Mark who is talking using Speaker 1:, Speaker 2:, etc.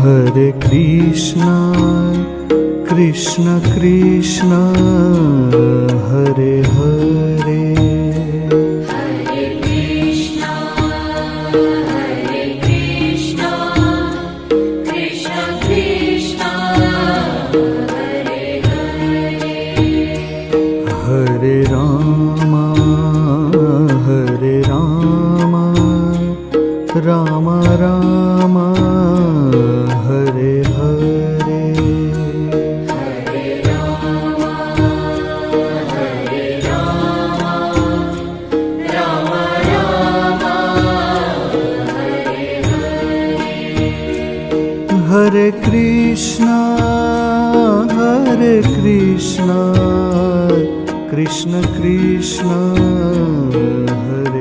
Speaker 1: Hare Krishna, Krishna Krishna, Hare Hare,
Speaker 2: Hare Krishna, Krishna Krishna, Hare Hare,
Speaker 1: Hare Rama, Rama Rama, Hare Hare,
Speaker 2: Hare Rama, Rama Rama, Hare Hare,
Speaker 1: Hare Krishna, Krishna Krishna, Hare